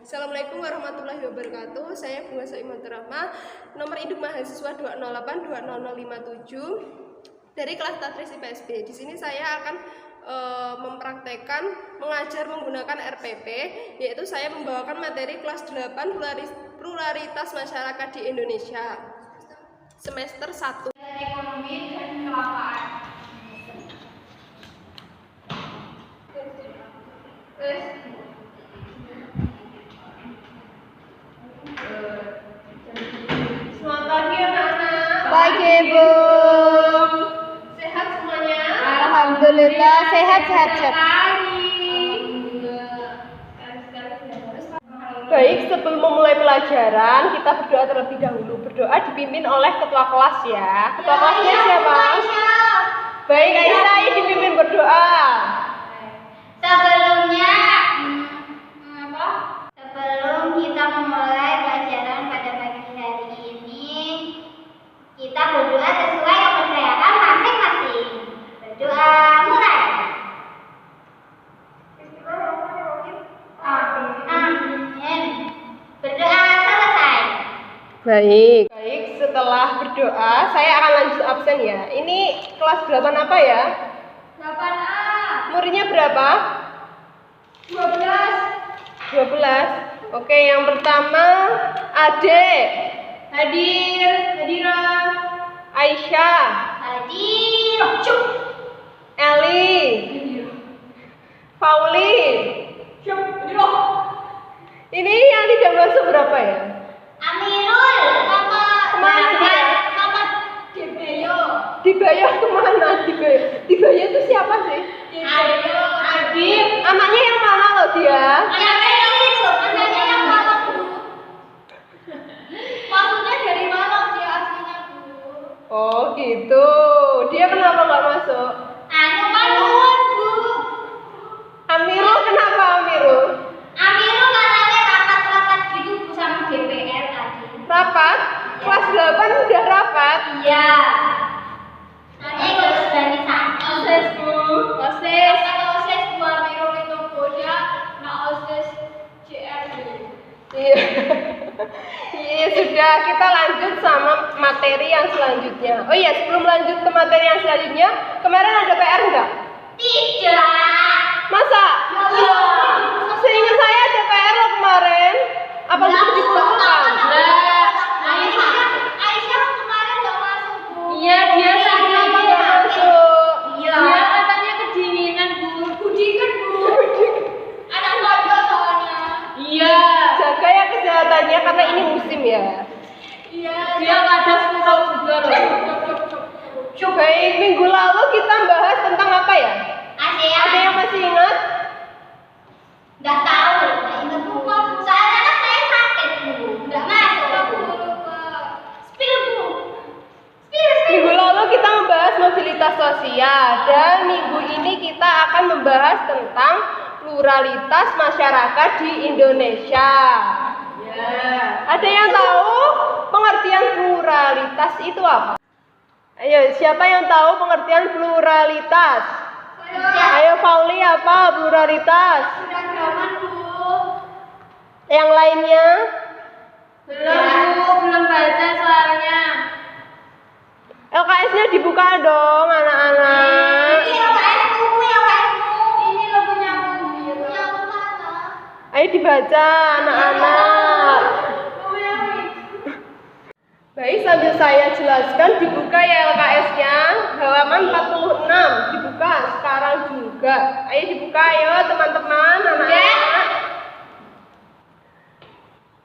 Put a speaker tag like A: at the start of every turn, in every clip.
A: Assalamualaikum warahmatullahi wabarakatuh. Saya Bunga Soimatur Rahma, nomor induk mahasiswa 208-20057 dari kelas Tadris IPSB. Di sini saya akan mempraktekkan mengajar menggunakan RPP, yaitu saya membawakan materi kelas 8 pluralitas masyarakat di Indonesia semester 1.
B: Ekonomi dan kelapaan.
A: Selamat pagi anak-anak.
B: Pagi Bu.
A: Sehat semuanya?
B: Alhamdulillah sehat.
A: Baik, sebelum memulai pelajaran kita berdoa terlebih dahulu. Berdoa dipimpin oleh ketua kelas ya. Ketua kelasnya siapa? Baik, Aisyah dipimpin berdoa.
B: Sebelum kita memulai pelajaran pada pagi hari ini, kita berdoa sesuai kepercayaan masing-masing. Berdoa mulai. Amin. Berdoa selesai.
A: Baik, setelah berdoa saya akan lanjut absen ya. Ini kelas 8 apa ya?
B: 8A.
A: Muridnya berapa? 12. Oke, yang pertama Ade. Hadira. Aisyah.
B: Hadir. Cuk.
A: Eli. Pauli. Ini yang tidak masuk berapa ya?
B: Amirul.
A: Kemana dia? Dibayar kemana? Dibayar itu siapa sih?
B: Adib.
A: Anaknya yang mana loh dia?
B: Anaknya yang mana, Bu? Maksudnya dari mana dia aslinya, Bu?
A: Oh gitu. Dia kenapa nggak masuk?
B: Maluan, Bu.
A: Amirul kenapa Amirul?
B: Amirul katanya rapat gitu Bu sama DPR tadi.
A: Rapat? Kelas 8 udah rapat?
B: Iya. Nanti ikut organisasi.
A: OSIS Bu. OSIS.
B: OSIS Bu Amirul itu bosnya, OSIS CRD.
A: Iya. Iya sudah, kita lanjut sama materi yang selanjutnya. Oh iya, sebelum lanjut ke materi yang selanjutnya, kemarin ada PR enggak?
B: Tidak.
A: Masa?
B: Iya.
A: Seingat saya ada PR loh kemarin. Apa belum dikumpulkan?
B: Aisyah kemarin nggak masuk, Bu.
A: Iya, dia sama nggak masuk.
B: Iya.
A: Dia katanya kedinginan, Bu.
B: Kudikan, Bu. Anak pondok soalnya.
A: Iya. Jaga ya kesehatannya karena ini musim ya.
B: Iya.
A: Dia nggak ada surau juga loh. Baik, minggu lalu kita bahas tentang apa ya?
B: ASEAN.
A: Ada yang masih ingat?
B: Nggak tahu, nggak ingat Bu. Soalnya kan saya sakit, Bu. Nggak masuk, Bu. Spill, Bu.
A: Minggu lalu kita membahas mobilitas sosial dan minggu ini kita akan membahas tentang pluralitas masyarakat di Indonesia. Ya. Ada yang tahu pengertian pluralitas itu apa? Ayo, siapa yang tahu pengertian pluralitas? Ayo Pauli, apa pluralitas?
B: Seragaman, Bu.
A: Yang lainnya?
B: Belum baca soalnya.
A: LKS-nya dibuka dong anak-anak.
B: Ini LKS-mu, Ini lo punya Bu. Punya aku mana?
A: Ayo dibaca anak-anak. Baik, sambil saya jelaskan, dibuka ya LKS-nya, halaman 46, dibuka sekarang juga. Ayo dibuka ayo teman-teman, anak-anak.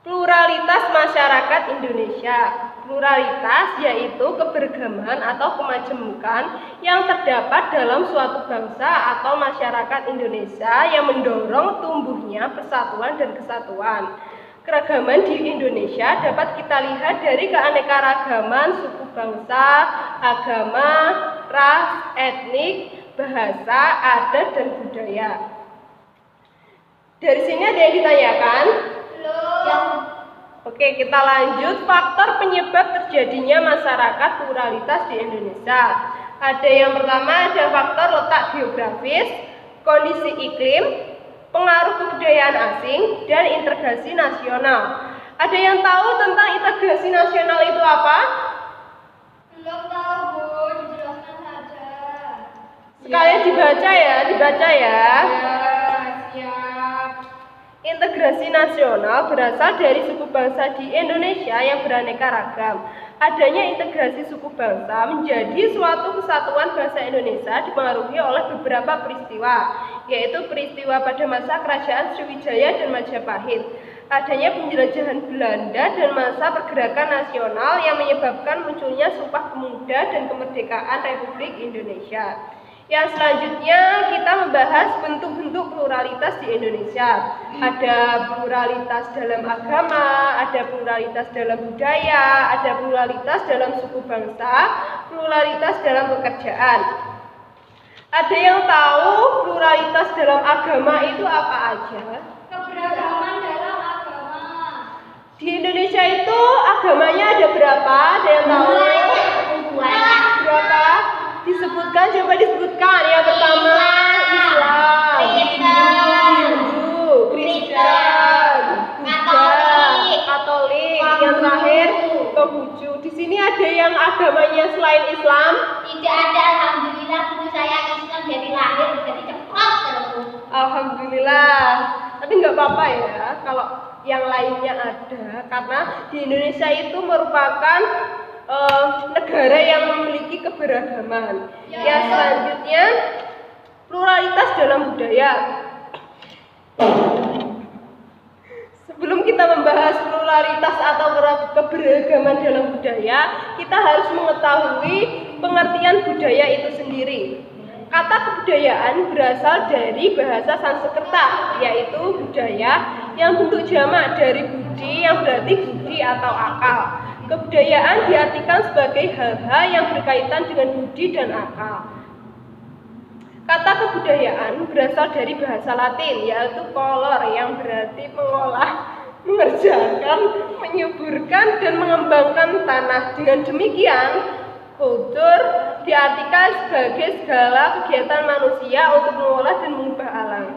A: Pluralitas masyarakat Indonesia. Pluralitas yaitu keberagaman atau kemajemukan yang terdapat dalam suatu bangsa atau masyarakat Indonesia yang mendorong tumbuhnya persatuan dan kesatuan. Keragaman di Indonesia dapat kita lihat dari keanekaragaman suku bangsa, agama, ras, etnik, bahasa, adat, dan budaya. Dari sini ada yang ditanyakan?
B: Belum.
A: Oke, kita lanjut. Faktor penyebab terjadinya masyarakat pluralitas di Indonesia. Ada yang pertama, ada faktor letak geografis, kondisi iklim, pengaruh kebudayaan asing, dan integrasi nasional. Ada yang tahu tentang integrasi nasional itu apa?
B: Belum tahu, Bu. Dijelaskan saja.
A: Sekalian dibaca ya.
B: Ya, siap.
A: Integrasi nasional berasal dari suku bangsa di Indonesia yang beraneka ragam. Adanya integrasi suku bangsa menjadi suatu kesatuan bangsa Indonesia dipengaruhi oleh beberapa peristiwa, yaitu peristiwa pada masa kerajaan Sriwijaya dan Majapahit, adanya penjelajahan Belanda dan masa pergerakan nasional yang menyebabkan munculnya Sumpah Pemuda dan kemerdekaan Republik Indonesia. Yang selanjutnya kita membahas bentuk-bentuk pluralitas di Indonesia. Ada pluralitas dalam agama, ada pluralitas dalam budaya, ada pluralitas dalam suku bangsa, pluralitas dalam pekerjaan. Ada yang tahu pluralitas dalam agama itu apa aja?
B: Keberagaman dalam agama.
A: Di Indonesia itu agamanya ada berapa? Ada yang tahu?
B: Banyak.
A: Berapa? Disebutkan, coba disebutkan. Yang pertama Islam, Hindu, Kristen, Buddha, Katolik. Yang terakhir Konghucu. Di sini ada yang agamanya selain Islam?
B: Tidak ada, alhamdulillah guru saya Islam dari lahir, jadi cepat terus.
A: Alhamdulillah. Tapi nggak apa-apa ya kalau yang lainnya ada, karena di Indonesia itu merupakan negara yang memiliki keberagaman. Yang selanjutnya pluralitas dalam budaya. Sebelum kita membahas pluralitas atau keberagaman dalam budaya, kita harus mengetahui pengertian budaya itu sendiri. Kata kebudayaan berasal dari bahasa Sanskerta, yaitu budaya, yang bentuk jamak dari budi, yang berarti budi atau akal. Kebudayaan diartikan sebagai hal-hal yang berkaitan dengan budi dan akal. Kata kebudayaan berasal dari bahasa Latin, yaitu color, yang berarti mengolah, mengerjakan, menyuburkan, dan mengembangkan tanah. Dengan demikian, kultur diartikan sebagai segala kegiatan manusia untuk mengolah dan mengubah alam.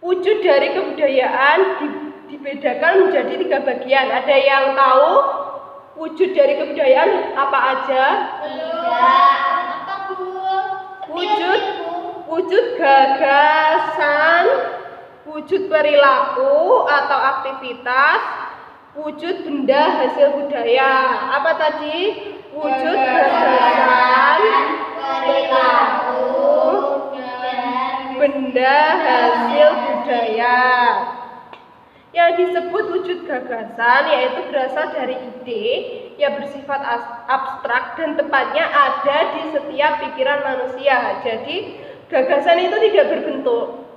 A: Wujud dari kebudayaan dibedakan menjadi 3 bagian. Ada yang tahu wujud dari kebudayaan apa aja?
B: Apa, Bu?
A: Wujud gagasan, wujud perilaku atau aktivitas, wujud benda hasil budaya. Apa tadi? Wujud gagasan, perilaku, benda hasil budaya. Yang disebut wujud gagasan yaitu berasal dari ide yang bersifat abstrak dan tepatnya ada di setiap pikiran manusia. Jadi gagasan itu tidak berbentuk,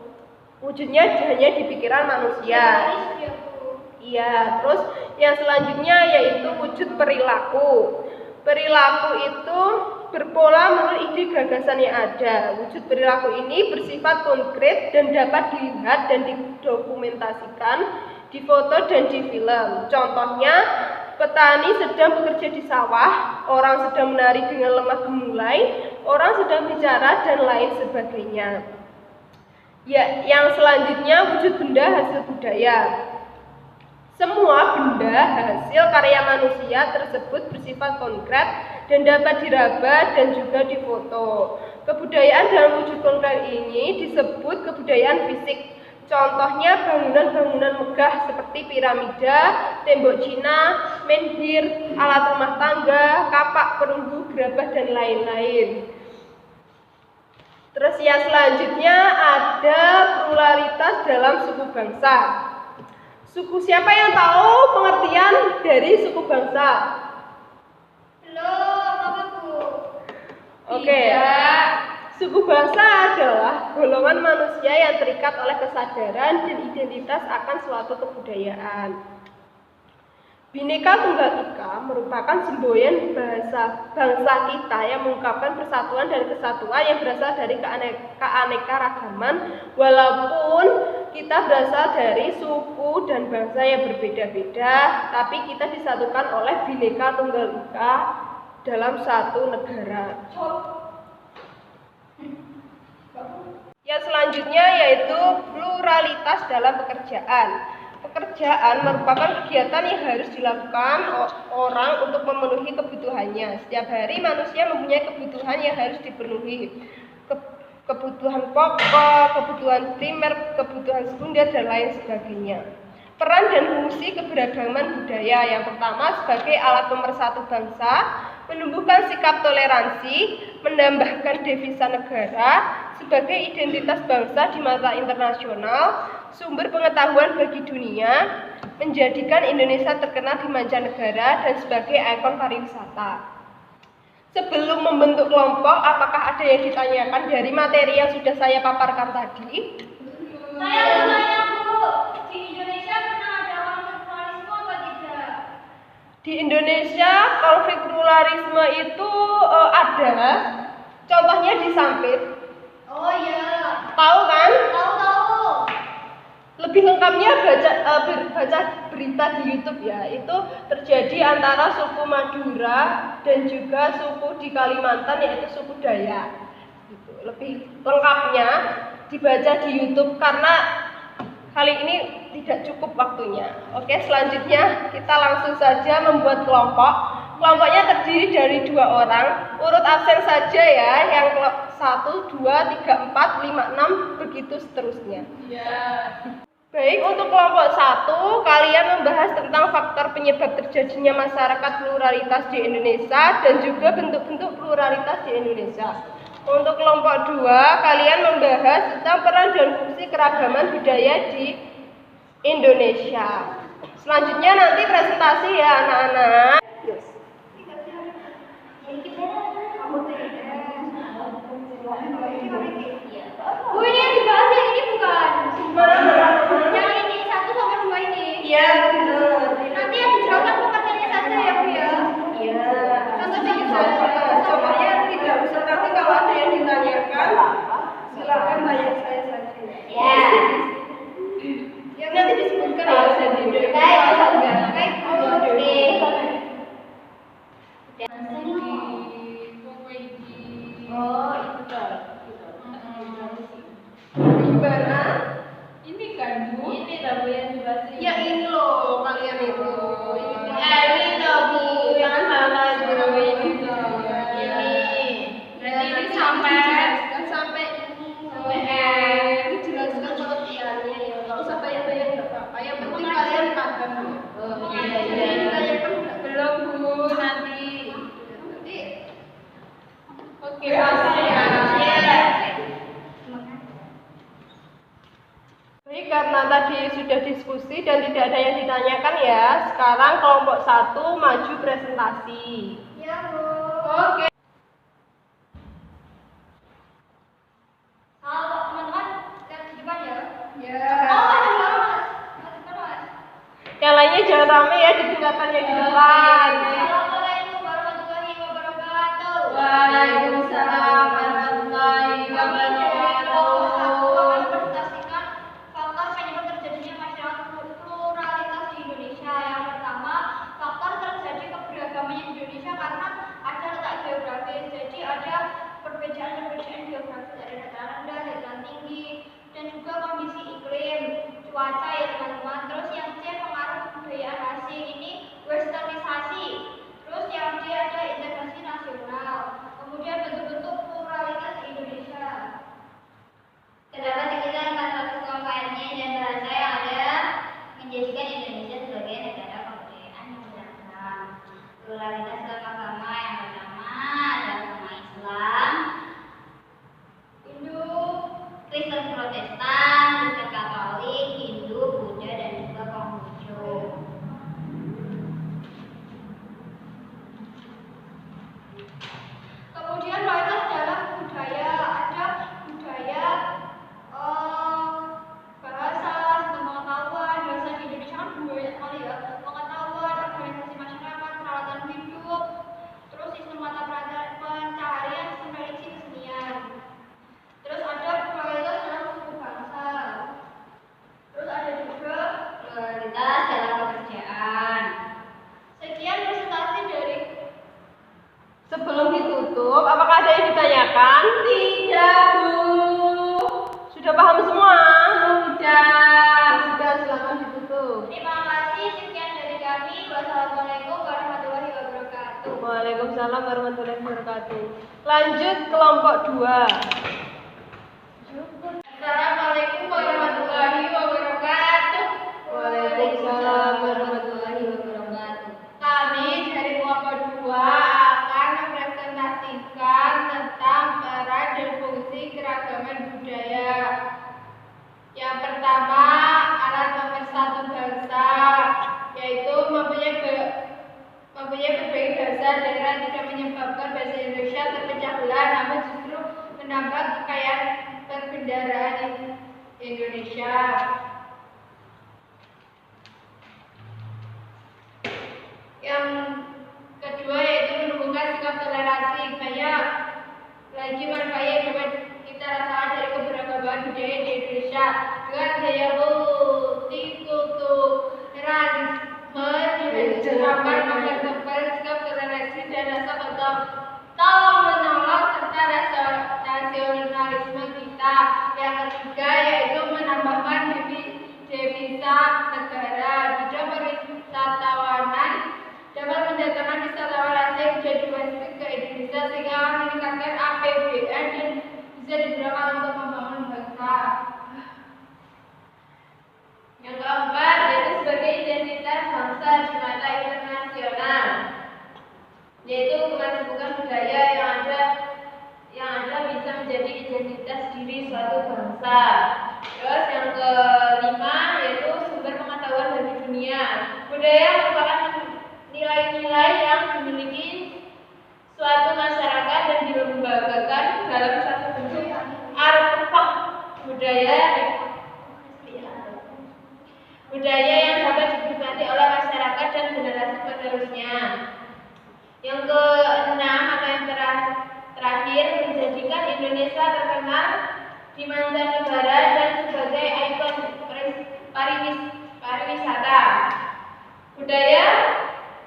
A: wujudnya hanya di pikiran manusia. Iya, terus yang selanjutnya yaitu wujud perilaku. Perilaku itu berpola menurut ide gagasan yang ada. Wujud perilaku ini bersifat konkret dan dapat dilihat dan didokumentasikan di foto dan di film. Contohnya, petani sedang bekerja di sawah, orang sedang menari dengan lemah gemulai, orang sedang bicara, dan lain sebagainya. Ya, yang selanjutnya wujud benda hasil budaya. Semua benda hasil karya manusia tersebut bersifat konkret dan dapat diraba dan juga difoto. Kebudayaan dalam wujud konkret ini disebut kebudayaan fisik. Contohnya bangunan-bangunan megah seperti piramida, tembok Cina, menhir, alat rumah tangga, kapak, perunggu, gerabah, dan lain-lain. Terus yang selanjutnya ada pluralitas dalam suku bangsa. Suku siapa yang tahu pengertian dari suku bangsa?
B: Belum, apa, Bu?
A: Oke. Suku bangsa adalah golongan manusia yang terikat oleh kesadaran dan identitas akan suatu kebudayaan. Bhinneka Tunggal Ika merupakan semboyan bahasa bangsa kita yang mengungkapkan persatuan dan kesatuan yang berasal dari keanekaragaman, walaupun kita berasal dari suku dan bangsa yang berbeda-beda, tapi kita disatukan oleh Bhinneka Tunggal Ika dalam satu negara. Yang Yang selanjutnya yaitu pluralitas dalam pekerjaan. Pekerjaan merupakan kegiatan yang harus dilakukan orang untuk memenuhi kebutuhannya. Setiap hari manusia mempunyai kebutuhan yang harus dipenuhi. Kebutuhan pokok, kebutuhan primer, kebutuhan sekunder, dan lain sebagainya. Peran dan fungsi keberagaman budaya. Yang pertama, sebagai alat pemersatu bangsa, menumbuhkan sikap toleransi, menambahkan devisa negara, sebagai identitas bangsa di mata internasional, sumber pengetahuan bagi dunia, menjadikan Indonesia terkenal di mancanegara, dan sebagai ikon pariwisata. Sebelum membentuk kelompok, apakah ada yang ditanyakan dari materi yang sudah saya paparkan tadi?
B: Saya mau tanya, Bu, di Indonesia pernah ada konflik pluralisme apa tidak?
A: Di Indonesia konflik pluralisme itu ada, contohnya di Sampit.
B: Oh iya.
A: Tahu kan?
B: Tahu.
A: Lebih lengkapnya baca berita di YouTube ya. Itu terjadi antara suku Madura dan juga suku di Kalimantan yaitu suku Dayak. Gitu. Lebih lengkapnya dibaca di YouTube karena kali ini tidak cukup waktunya. Oke, selanjutnya kita langsung saja membuat kelompok. Kelompoknya terdiri dari 2 orang. Urut absen saja ya, yang 1, 2, 3, 4, 5, 6 begitu seterusnya. Baik, untuk kelompok 1, kalian membahas tentang faktor penyebab terjadinya masyarakat pluralitas di Indonesia dan juga bentuk-bentuk pluralitas di Indonesia. Untuk kelompok 2, kalian membahas tentang peran dan fungsi keragaman budaya di Indonesia. Selanjutnya nanti presentasi ya anak-anak.
B: Bu, ini yang dibahas yang ini bukan? Yang ini 1 sama 2 ini.
A: Iya, benar.
B: Nanti yang dijelaskan pekerjaannya saja ya, Bu ya.
A: Iya.
B: Contohnya saja.
A: Contohnya tidak usah, tapi kalau ada yang ditanyakan, silakan tanya saya saja.
B: Ya.
A: Ya nanti disebutkan ya saya di
B: Baik, baik, oke.
A: Oh, itu gimana?
C: Ini kan Bu,
B: Ini tahu yang dibahas.
A: Ya ini loh kalian itu.
B: Ini loh, Bu, jangan salah Bu.
C: ini tuh.
B: Ini.
C: Ini sampai
A: sampai dijelaskan pengertiannya ya. Nggak usah banyak-banyak nggak apa-apa. Yang penting kalian paham.
C: belum Bu, nanti.
A: Nanti
C: Oke, makasih ya.
A: baik, karena tadi sudah diskusi dan tidak ada yang ditanyakan ya. Sekarang kelompok 1 maju presentasi.
B: Ya, Bu.
A: Oke.
B: Halo, teman-teman. Lihat di depan ya.
A: Ya.
B: Oh, ada Mas. Mas.
A: Yang lainnya jangan rame ya, ditinggalkan yang di depan.
B: Assalamualaikum warahmatullahi wabarakatuh.
C: Waalaikumsalam warahmatullahi wabarakatuh.
B: Akan mempresentasikan faktor penyebab terjadinya masyarakat pluralitas di Indonesia. Yang pertama, faktor terjadi keberagaman di Indonesia karena ada letak geografis. Jadi ada perbedaan geografis, ada dataran rendah, dataran tinggi, dan juga kondisi iklim, cuaca ya teman-teman. Terus yang C, pengaruh kebudayaan asing, ini westernisasi. Terus yang D ada integrasi nasional. Kemudian bentuk-bentuk pluralitas di Indonesia. Terdapat sekitar 400 komponen dan bahasa yang ada menjadikan Indonesia sebagai negara kebudayaan yang beragam. Pluralitas agama yang pertama ada agama Islam, Hindu, Kristen Protestan, Kristen Katolik, Hindu, Buddha, dan juga Konghucu. Kemudian pluralitas dalam budaya, ada budaya
A: Waalaikumsalam warahmatullahi wabarakatuh. Lanjut kelompok 2.
C: Assalamualaikum warahmatullahi wabarakatuh.
A: Waalaikumsalam warahmatullahi wabarakatuh.
C: Kami dari kelompok 2 akan mempresentasikan tentang peran dan fungsi keragaman budaya. Yang pertama, alat pemersatu bangsa, yaitu mempunyai berbagai bahasa daerah tidak menyebabkan bahasa Indonesia terpecah belah, namun justru menambah kekayaan perbendaharaan Indonesia. Yang kedua yaitu menumbuhkan sikap toleransi. Banyak lagi manfaat yang dapat kita rasakan dari keberagaman budaya di Indonesia dengan gaya multikulturalisme diterapkan mempertemukan sikap toleransi dan rasa tolong menolong serta rasa nasionalisme kita. Yang ketiga yaitu menambahkan devisa negara. Bidang perwisatawanan dapat mendatangkan wisatawan asing menjadi domestik ke Indonesia sehingga meningkatkan APBN dan bisa digunakan untuk membangun bangsa. Yang keempat yaitu sebagai identitas bangsa di mata internasional, yaitu kemasyarakatan budaya yang ada bisa menjadi identitas diri suatu bangsa. Terus yang kelima yaitu sumber pengetahuan bagi dunia. Budaya merupakan nilai-nilai yang dimiliki suatu masyarakat dan dilembagakan dalam satu bentuk artefak budaya yang dapat dinikmati oleh masyarakat dan generasi penerusnya. Yang keenam atau yang terakhir menjadikan Indonesia terkenal di mancanegara dan sebagai ikon pariwisata. Budaya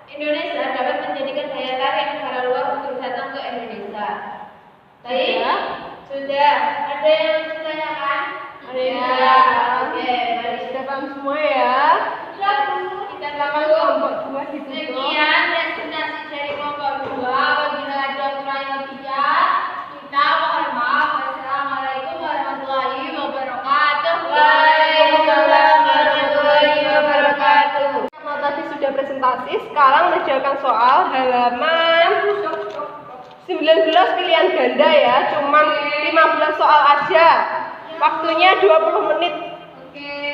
C: Indonesia dapat menjadikan daya tarik negara luar untuk datang ke Indonesia. Baik, sudah. Ada yang mau ditanyakan?
A: Ada yang mau?
C: Oke, baik.
A: Sudah paham semua ya?
C: Sudah, Bu. Kita
A: Silakan
C: tutup.
A: kelompok 2 ditutup.
C: Sekian presentasi dari kelompok 2. Apabila ada kurang lebihnya, kita mohon maaf. Wassalamualaikum warahmatullahi wabarakatuh.
A: Waalaikumsalam warahmatullahi wabarakatuh. Karena tadi sudah presentasi, sekarang mengerjakan soal halaman 19 pilihan ganda ya, cuman 15 soal aja. Waktunya 20 menit.
C: Oke.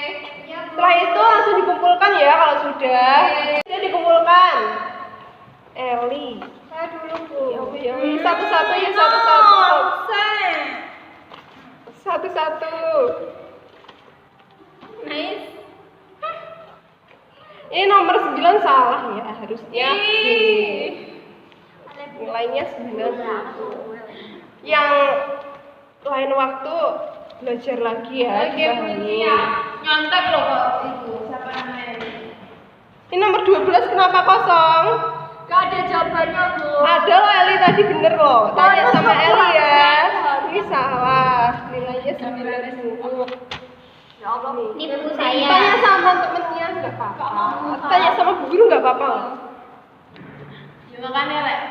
A: Setelah itu langsung dikumpulkan ya kalau sudah. Sudah dikumpulkan. Eli.
C: Saya dulu, Bu.
A: Satu-satu ya, satu-satu. Satu-satu.
C: Nice.
A: Ini nomor 9 salah ya, harusnya B. Nilainya 9. Yang lain waktu belajar lagi ya.
C: Oke, Bu, ya. Nyontek loh Pak itu. Siapa namanya?
A: Ini nomor 12 kenapa kosong?
C: Gak ada jawabannya, Bu.
A: Ada loh Eli tadi bener loh. Tanya
C: Bagus,
A: sama
C: Bu.
A: Eli ya.
C: Bagus.
A: Ini salah. Nilainya 9.
C: Ya Allah.
B: Ini buku
A: Tanya sama temennya nggak apa-apa. Tanya sama bu guru nggak apa-apa.
C: Ya makanya Lek.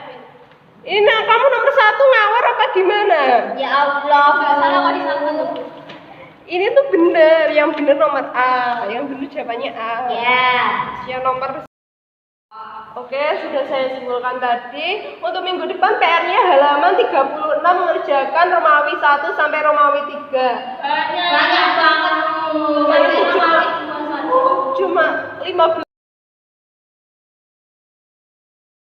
A: Ini kamu nomor 1 ngawur apa gimana?
B: Ya Allah, nggak salah kok disangka tuh.
A: Ini tuh bener, yang bener nomor A, yang bener jawabannya A.
B: Ya.
A: Yang nomor Oke, sudah saya simpulkan tadi. Untuk minggu depan PR-nya halaman 36 mengerjakan Romawi 1 sampai Romawi 3.
C: Banyak banget, Bu.
A: Cuma 15